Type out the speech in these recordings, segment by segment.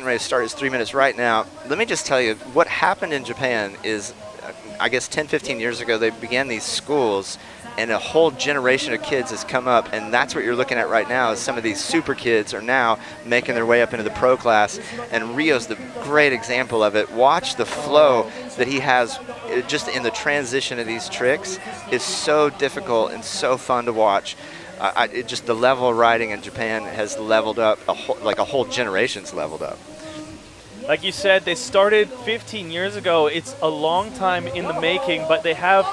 getting ready to start his 3 minutes right now. Let me just tell you, what happened in Japan is, I guess 10, 15 years ago, they began these schools, and a whole generation of kids has come up, and that's what you're looking at right now, is some of these super kids are now making their way up into the pro class, and Rio's the great example of it. Watch the flow that he has just in the transition of these tricks is so difficult and so fun to watch. Just the level of riding in Japan has leveled up, like a whole generation's leveled up. Like you said, they started 15 years ago. It's a long time in the making, but they have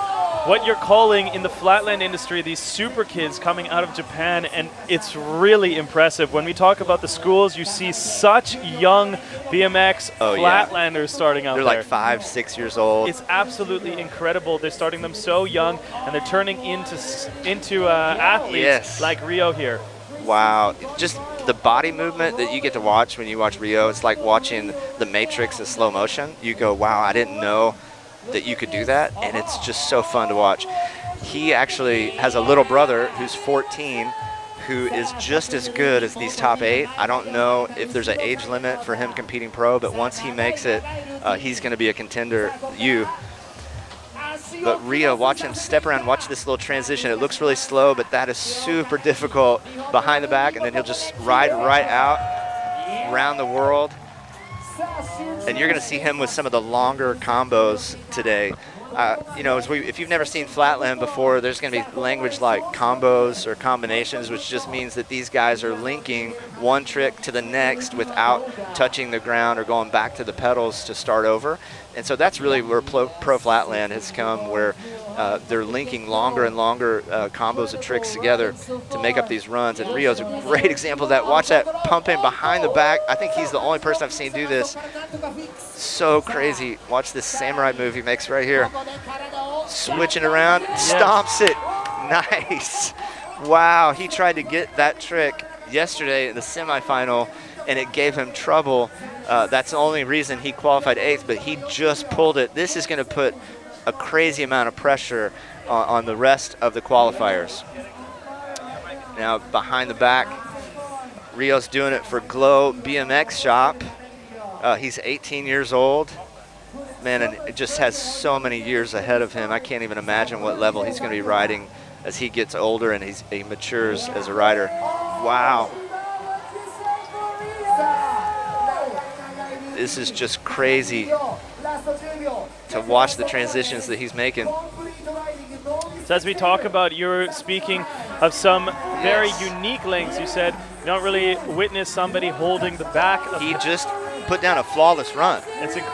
what you're calling in the flatland industry these super kids coming out of Japan, and it's really impressive. When we talk about the schools, you see such young BMX flatlanders starting out there. They're like 5, 6 years old. It's absolutely incredible. They're starting them so young, and they're turning into athletes like Rio here. Wow, just the body movement that you get to watch when you watch Rio, it's like watching The Matrix in slow motion. You go, wow, I didn't know that you could do that, and it's just so fun to watch. He actually has a little brother who's 14 who is just as good as these top 8. I don't know if there's an age limit for him competing pro, but once he makes it, he's going to be a contender. But Rio, watch him step around, watch this little transition. It looks really slow, but that is super difficult behind the back, and then he'll just ride right out around the world. And you're going to see him with some of the longer combos today. You know, if you've never seen flatland before, there's going to be language like combos or combinations, which just means that these guys are linking one trick to the next without touching the ground or going back to the pedals to start over. And so that's really where pro flatland has come, where they're linking longer and longer combos of tricks together to make up these runs. And Rio's a great example of that. Watch that pumping behind the back. I think he's the only person I've seen do this. So crazy. Watch this samurai move he makes right here. Switching around, stomps it. Nice. Wow, he tried to get that trick yesterday in the semifinal, and it gave him trouble. That's the only reason he qualified 8th, but he just pulled it. This is going to put a crazy amount of pressure on the rest of the qualifiers. Now behind the back, Rio's doing it for Glow BMX Shop. He's 18 years old. Man, and it just has so many years ahead of him. I can't even imagine what level he's going to be riding as he gets older and he matures as a rider. Wow. This is just crazy to watch the transitions that he's making. So as we talk about, you're speaking of some very unique links. You said you don't really witness somebody holding the back. He just put down a flawless run. It's incredible.